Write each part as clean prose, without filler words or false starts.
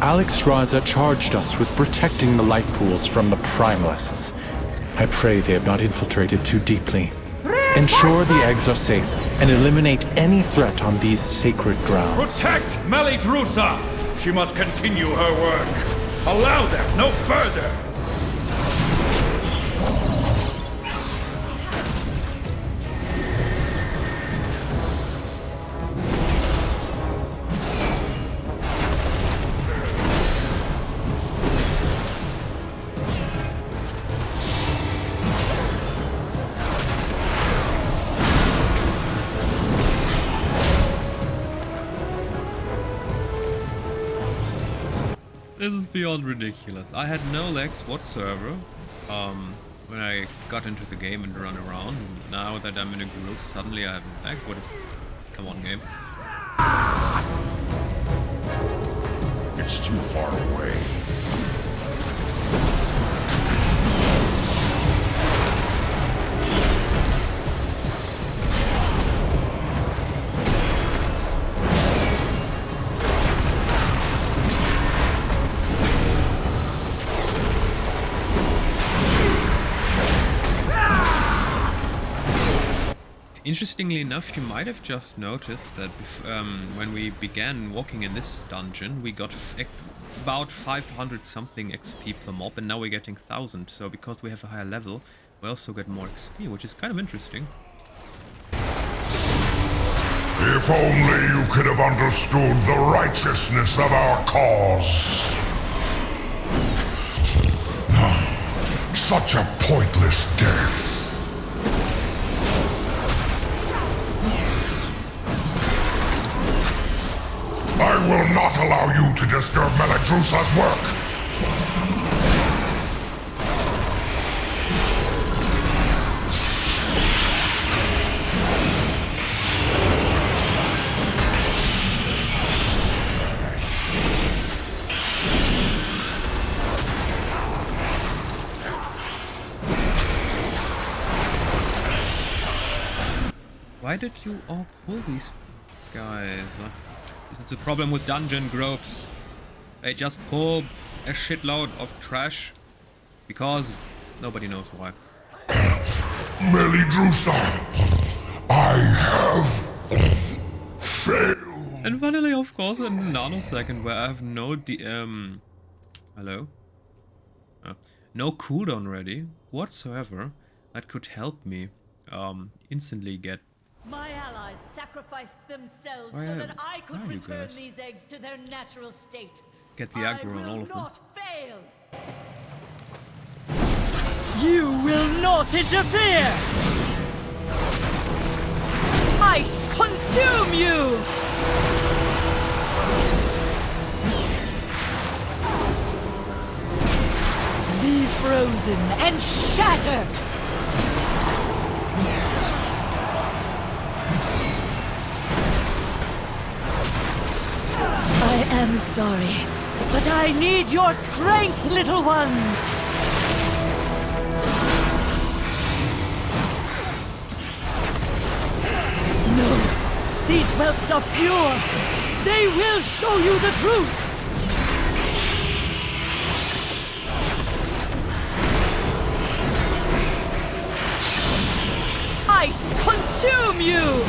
Alexstrasza charged us with protecting the life pools from the Primalists. I pray they have not infiltrated too deeply. Ensure the eggs are safe and eliminate any threat on these sacred grounds. Protect Melidrusa! She must continue her work. Allow them no further! This is beyond ridiculous. I had no legs whatsoever when I got into the game and run around. And now that I'm in a group, suddenly I have a leg. What is this? Come on, game. It's too far away. Interestingly enough, you might have just noticed that when we began walking in this dungeon, we got about 500 something XP per mob, and now we're getting 1000. So because we have a higher level, we also get more XP, which is kind of interesting. If only you could have understood the righteousness of our cause. Such a pointless death. I will not allow you to disturb Melidrusa's work! Why did you all pull these guys? This is the problem with dungeon groups. They just pull a shitload of trash because nobody knows why. Melidrusa, I have failed. And finally, of course, a nanosecond where I have no hello? No cooldown ready whatsoever that could help me instantly get. My allies sacrificed themselves so that I could return these eggs to their natural state. Get the aggro on all of them. I will not fail. You will not interfere. Ice consume you. Be frozen and shatter. I am sorry, but I need your strength, little ones! No, these whelps are pure! They will show you the truth! Ice consume you!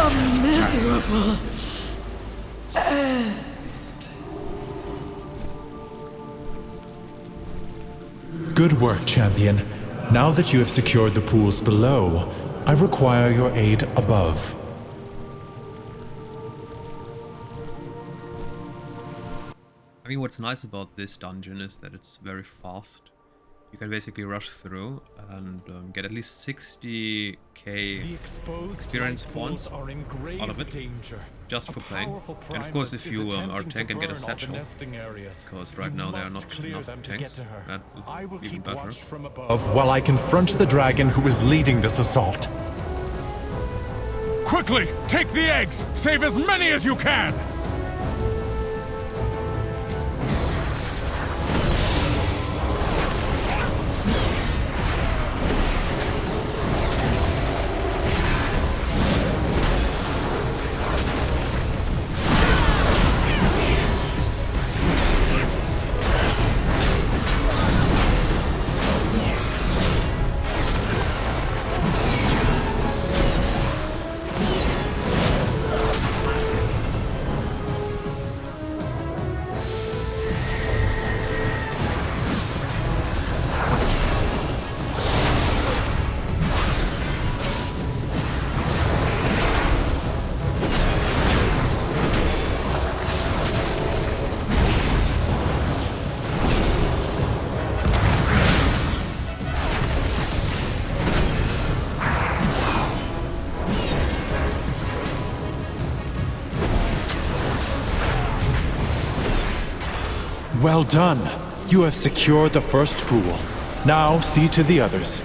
A miserable end. Good work, champion. Now that you have secured the pools below, I require your aid above. I mean, what's nice about this dungeon is that it's very fast. You can basically rush through and get at least 60k experience points out of it, just for playing. And of course, if you are a tank and get a satchel, because right now there are not enough tanks, that is even better. While I confront the dragon who is leading this assault. Quickly, take the eggs! Save as many as you can! Well done. You have secured the first pool. Now see to the others.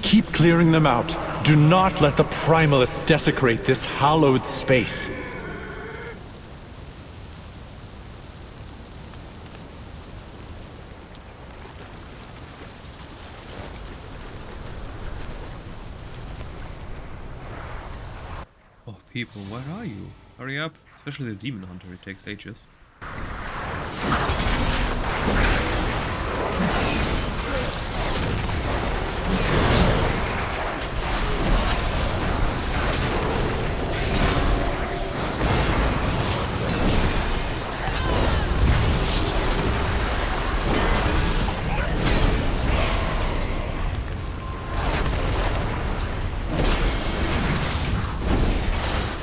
Keep clearing them out. Do not let the Primalists desecrate this hallowed space. Oh, people, where are you? Hurry up. Especially the Demon Hunter, it takes ages.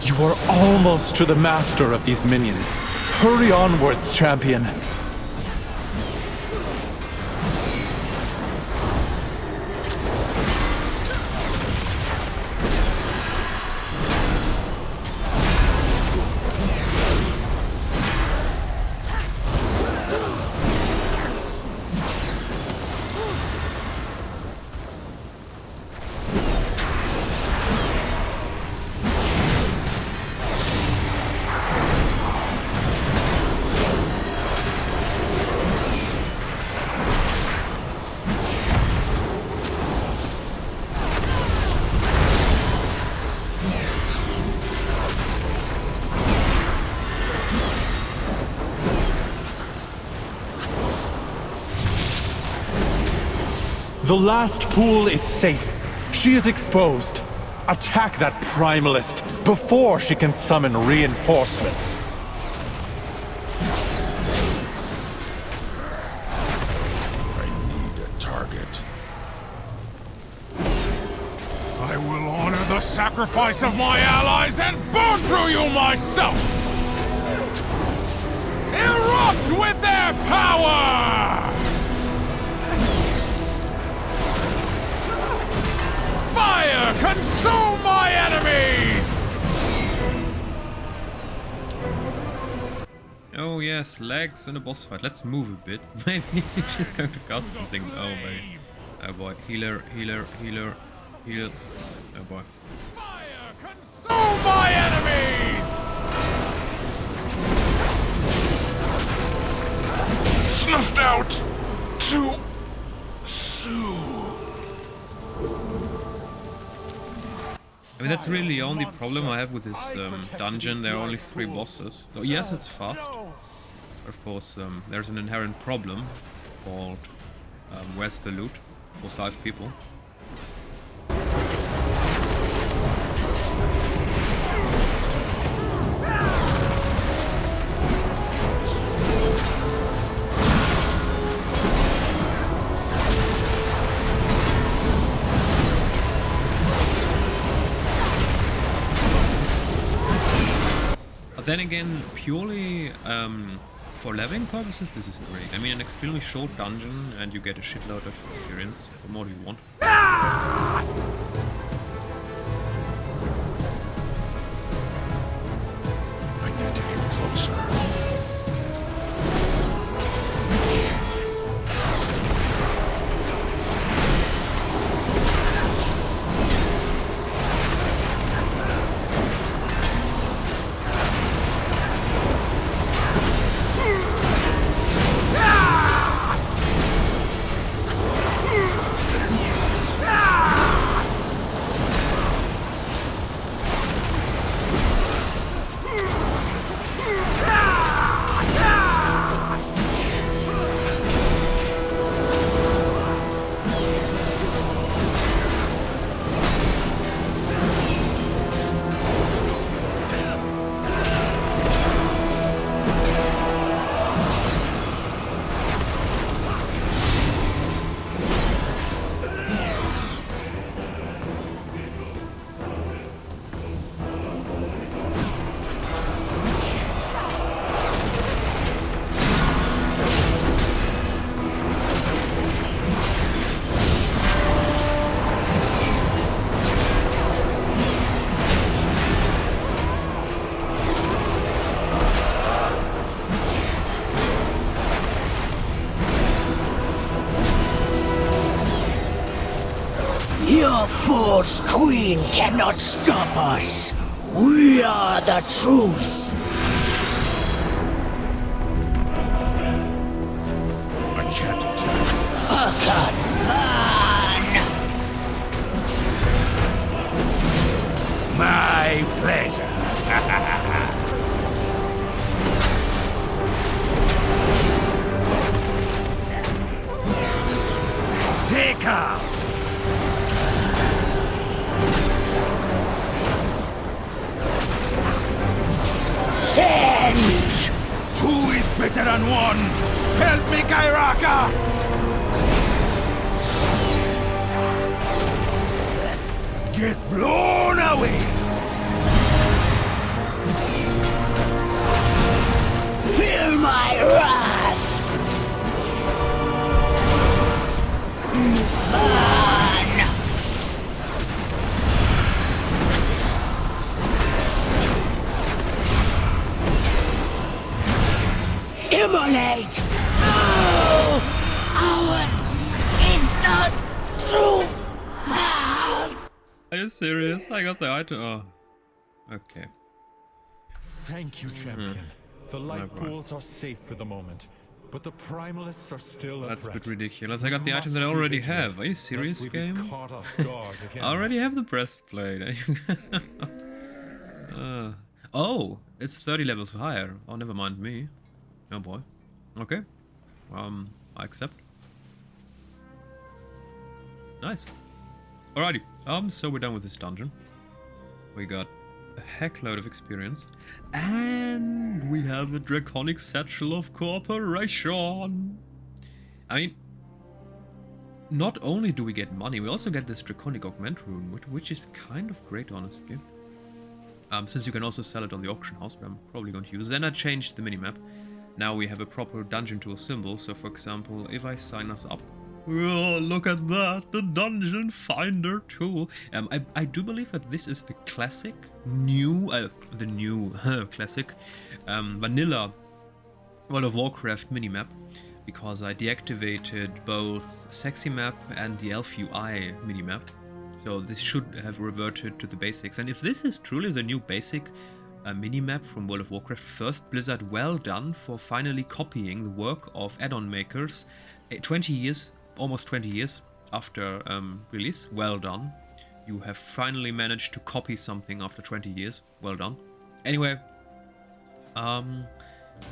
You are almost to the master of these minions. Hurry onwards, champion. The last pool is safe. She is exposed. Attack that Primalist before she can summon reinforcements. I need a target. I will honor the sacrifice of my allies and burn through you myself! Erupt with their power! Fire! Consume my enemies! Oh yes, legs in a boss fight. Let's move a bit. Maybe she's going to cast something. Oh boy. Oh boy. Healer, healer, healer, heal. Oh boy. Fire! Consume my enemies! Snuffed out too soon. I mean, that's really the only problem I have with this dungeon. There are only 3 bosses. So yes, it's fast. But of course, there's an inherent problem called where's the loot for 5 people. Then again, purely for leveling purposes, this is great. I mean, an extremely short dungeon and you get a shitload of experience. What more do you want? I need to get closer. The Force Queen cannot stop us. We are the truth. I can't attack. Cut. My pleasure. Take out. Change. Two is better than one. Help me, Kairaka. Get blown away. Feel my wrath. Burn. Immolate. No. Ours is not true path. Are you serious? I got the item. Oh. Okay. Thank you, champion. The life pools are safe for the moment, but the primalists are still a That's a threat. bit ridiculous. I got the item that I already have. Are you serious, game? I already have the breastplate. Oh, it's 30 levels higher. Oh, never mind me. Oh boy. Okay. I accept. Nice. Alrighty. So we're done with this dungeon. We got a heckload of experience. And we have a draconic satchel of cooperation. I mean, not only do we get money, we also get this draconic augment rune, which is kind of great, honestly. Since you can also sell it on the auction house, but I'm probably going to use it. Then I changed the minimap. Now we have a proper dungeon tool symbol. So for example, if I sign us up, oh, look at that, the dungeon finder tool. I do believe that this is the classic, classic, vanilla World of Warcraft minimap, because I deactivated both Sexy Map and the Elf UI minimap. So this should have reverted to the basics. And if this is truly the new basic minimap from World of Warcraft, first Blizzard, well done for finally copying the work of add-on makers 20 years, almost 20 years after release. Well done. You have finally managed to copy something after 20 years. Well done. Anyway,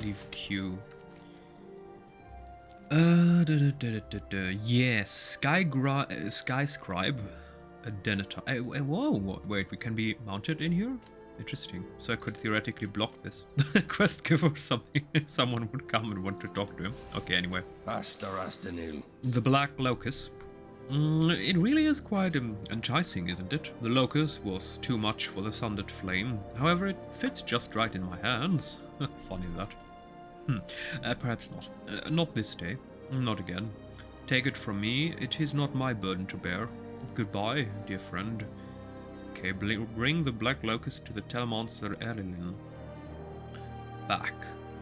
leave queue. Yes, Sky Scribe, a Denethor. Whoa, wait, we can be mounted in here? Interesting. So I could theoretically block this quest giver or something. Someone would come and want to talk to him. Okay, anyway. The Black Locust. It really is quite enticing, isn't it? The Locust was too much for the Sundered Flame. However, it fits just right in my hands. Funny that. Perhaps not. Not this day. Not again. Take it from me, it is not my burden to bear. Goodbye, dear friend. Okay, bring the Black Locust to the Telemonster Erlilin. Back.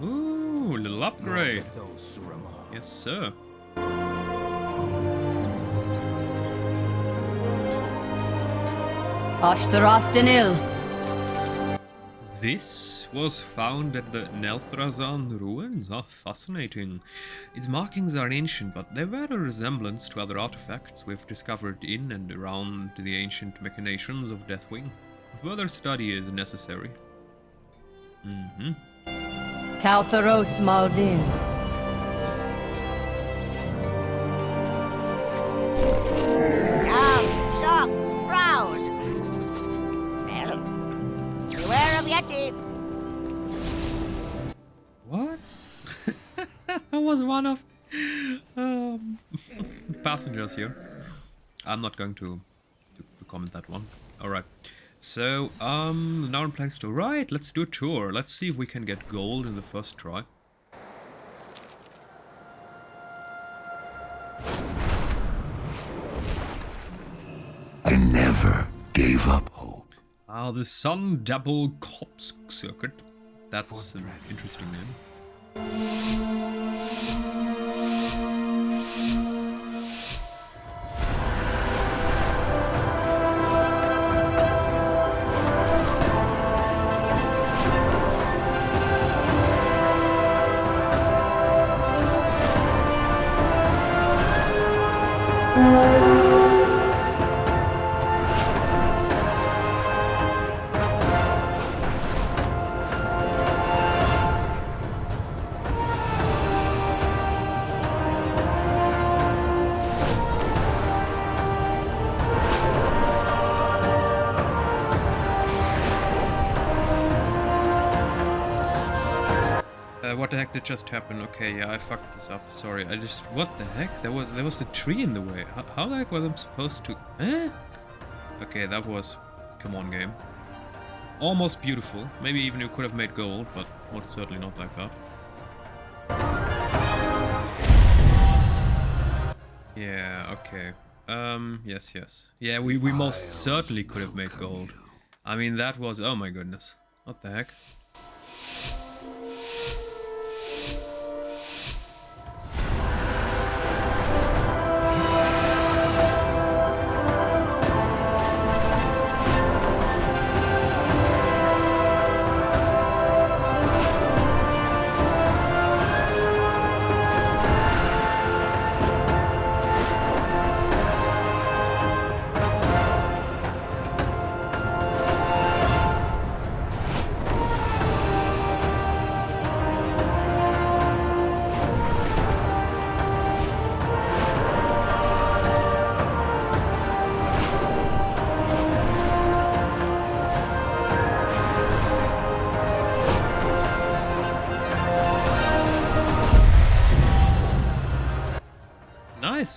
Ooh, little upgrade. Yes, sir. Ashtarastinil. This was found at the Nelthrazan ruins. Ah, fascinating. Its markings are ancient, but they bear a resemblance to other artifacts we've discovered in and around the ancient machinations of Deathwing. Further study is necessary. Kaltharos Maldin. Shop, browse. Smell. Beware of Yeti. What? I was one of passengers here. I'm not going to comment that one. Alright. So, now I'm planning to... Right, let's do a tour. Let's see if we can get gold in the first try. I never gave up hope. Ah, the Sun Double Cops Circuit. That's an interesting name. What the heck did just happen? Okay, yeah, I fucked this up. Sorry, I just... What the heck? There was a tree in the way. How the heck was I supposed to... Eh? Okay, that was... Come on, game. Almost beautiful. Maybe even you could have made gold, but most certainly not like that. Yeah, okay. Yes. Yeah, we most certainly could have made gold. I mean, that was... Oh my goodness. What the heck?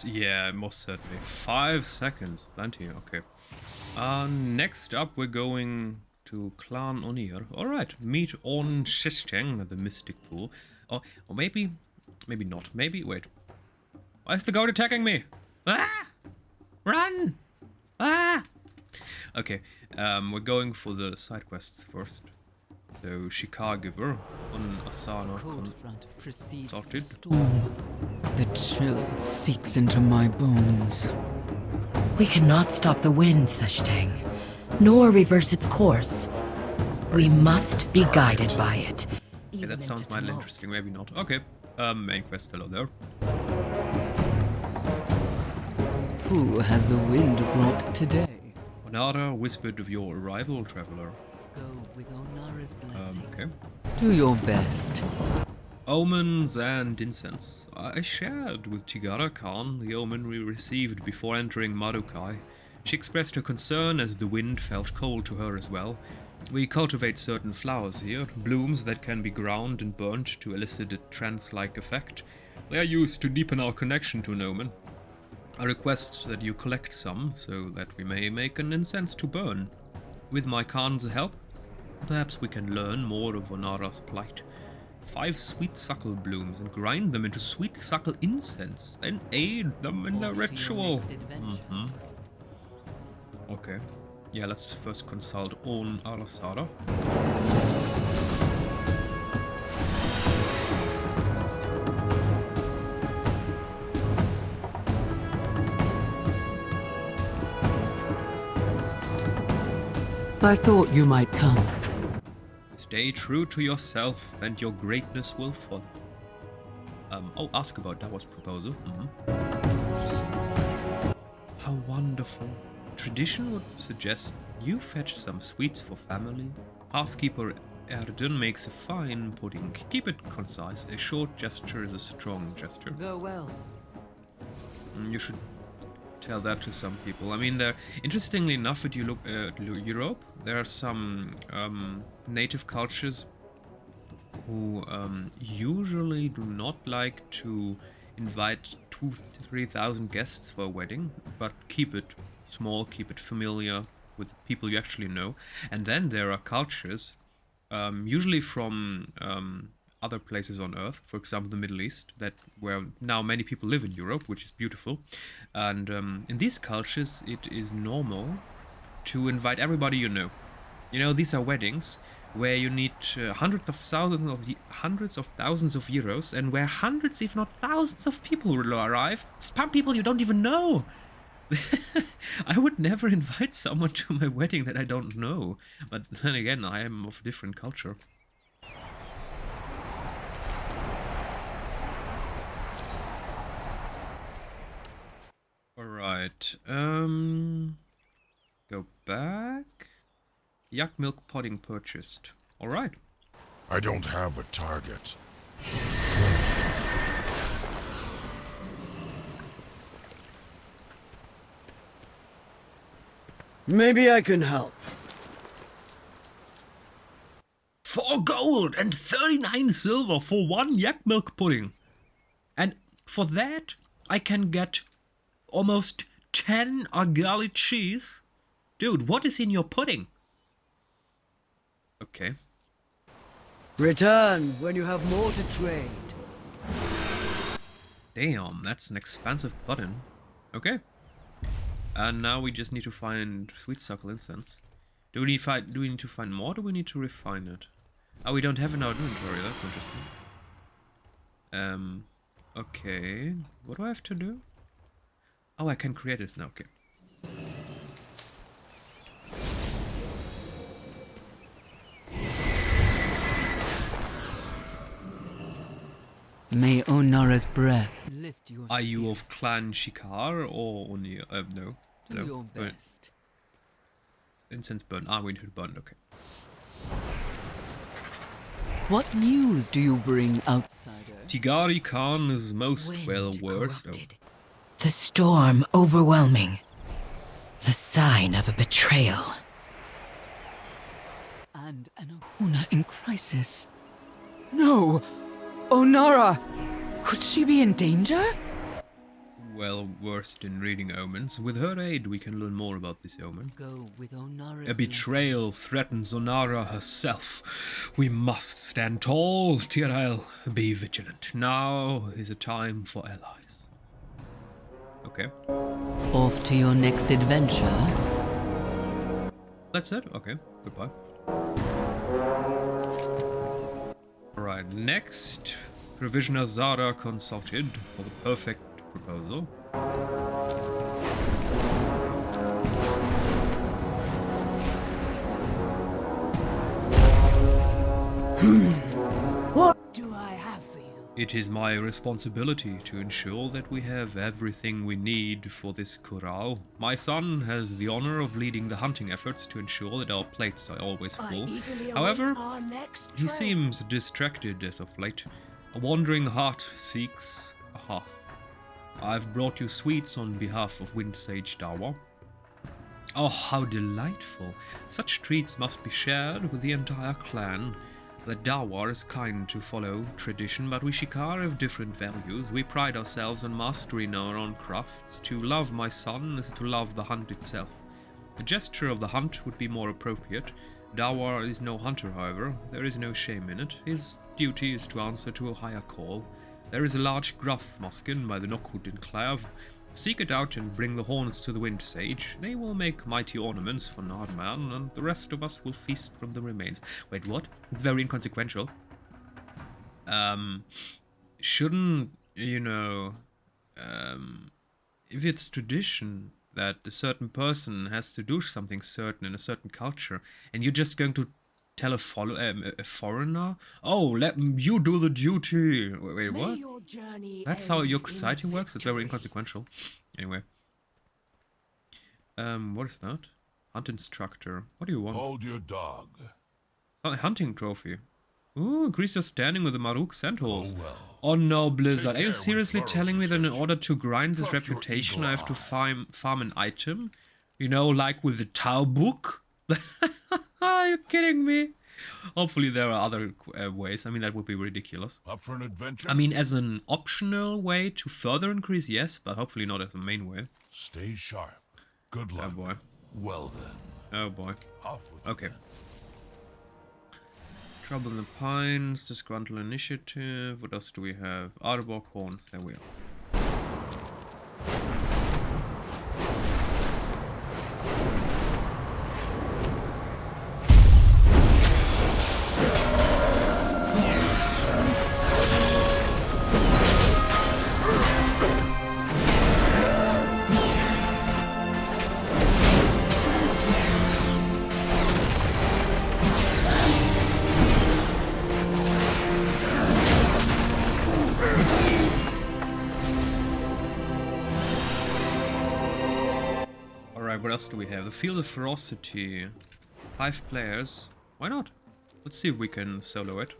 Yeah, most certainly. 5 seconds. Plenty, okay. Next up, we're going to Clan Onir. Alright, meet on Shisheng, the Mystic Pool. Or maybe not. Maybe, wait. Why is the goat attacking me? Ah! Run! Ah! Okay, we're going for the side quests first. So, Shikar Giver on Asana started. The chill seeps into my bones. We cannot stop the wind, Seshtang, nor reverse its course. We must be guided by it. Okay, that sounds mildly interesting, maybe not. Okay, main quest, hello there. Who has the wind brought today? Onara whispered of your arrival, traveler. Go with Onara's blessing. Okay. Do your best. Omens and incense. I shared with Tigara Khan the omen we received before entering Marukai. She expressed her concern as the wind felt cold to her as well. We cultivate certain flowers here, blooms that can be ground and burnt to elicit a trance-like effect. They are used to deepen our connection to an omen. I request that you collect some, so that we may make an incense to burn. With my Khan's help, perhaps we can learn more of Onara's plight. 5 sweet suckle blooms and grind them into sweet suckle incense, then aid them in their ritual. Okay. Yeah, let's first consult on Arasara. I thought you might come. Stay true to yourself, and your greatness will follow. Ask about Dawa's proposal. How wonderful. Tradition would suggest you fetch some sweets for family. Halfkeeper Erden makes a fine pudding. Keep it concise. A short gesture is a strong gesture. Go well. You should tell that to some people. I mean, interestingly enough, if you look at Europe, there are some native cultures who usually do not like to invite 2,000-3,000 guests for a wedding, but keep it small, keep it familiar with people you actually know. And then there are cultures, usually from other places on Earth, for example the Middle East, where now many people live in Europe, which is beautiful. And in these cultures, it is normal to invite everybody you know. You know, these are weddings where you need hundreds of thousands of euros, and where hundreds, if not thousands, of people will arrive. Some people you don't even know. I would never invite someone to my wedding that I don't know. But then again, I am of a different culture. Alright. Alright, go back. Yak milk pudding purchased. Alright. I don't have a target. Maybe I can help. 4 gold and 39 silver for 1 yak milk pudding. And for that, I can get almost 10 agali cheese. Dude, what is in your pudding? Okay. Return when you have more to trade. Damn, that's an expensive pudding. Okay. And now we just need to find sweet suckle incense. Do we need to find more, or do we need to refine it? Oh, we don't have in our inventory, that's interesting. Okay. What do I have to do? Oh, I can create this now, okay. May Onara's breath lift your Are you of Clan Shikar or only no? Do No. your best. Incense burn. Ah, we need to burn, okay. What news do you bring, outsider? Tigari Khan is most Wind well versed. corrupted. The storm overwhelming. The sign of a betrayal. And an Ahuna in crisis. No! Onara! Could she be in danger? Well versed in reading omens. With her aid, we can learn more about this omen. Go with Onara's A betrayal threatens Onara herself. We must stand tall, Tirael. Be vigilant. Now is a time for allies. Okay. blessing. Off to your next adventure? That's it? Okay. Goodbye. Alright, next. Provisioner Zara consulted for the perfect proposal. What do I have for you? It is my responsibility to ensure that we have everything we need for this corral. My son has the honor of leading the hunting efforts to ensure that our plates are always full. However, he seems distracted as of late. A wandering heart seeks a hearth. I've brought you sweets on behalf of Wind Sage Dawa. Oh, how delightful. Such treats must be shared with the entire clan. The Dawa is kind to follow tradition, but we Shikar have different values. We pride ourselves on mastery in our own crafts. To love my son is to love the hunt itself. A gesture of the hunt would be more appropriate. Dawa is no hunter, however. There is no shame in it. His duty is to answer to a higher call. There is a large gruff muskin by the Nokhut enclave. Seek it out and bring the horns to the Wind Sage. They will make mighty ornaments for Nardman, and the rest of us will feast from the remains. Wait, what? It's very inconsequential. Shouldn't, you know, if it's tradition that a certain person has to do something certain in a certain culture, and you're just going to tell a foreigner, oh, let you do the duty. Wait, what? That's how your society works? It's very inconsequential. Anyway. What is that? Hunt instructor. What do you want? Hold your dog. It's not a hunting trophy. Ooh, increase your standing with the Maruk Centaurs. Oh, well. Oh no, Blizzard. Are you care seriously when telling me that in Sparrows order to grind this Trust your reputation eagle I have to eye. farm an item? You know, like with the Tau book? Are you kidding me? Hopefully there are other ways. I mean, that would be ridiculous. Up for an adventure? I mean, as an optional way to further increase, yes, but hopefully not as a main way. Stay sharp. Good luck. Oh boy. Well then, Oh boy. off with Okay. it. Trouble in the Pines, Disgruntled Initiative. What else do we have? Arbok Horns. There we are. else do we have? The Field of Ferocity. 5 players. Why not? Let's see if we can solo it.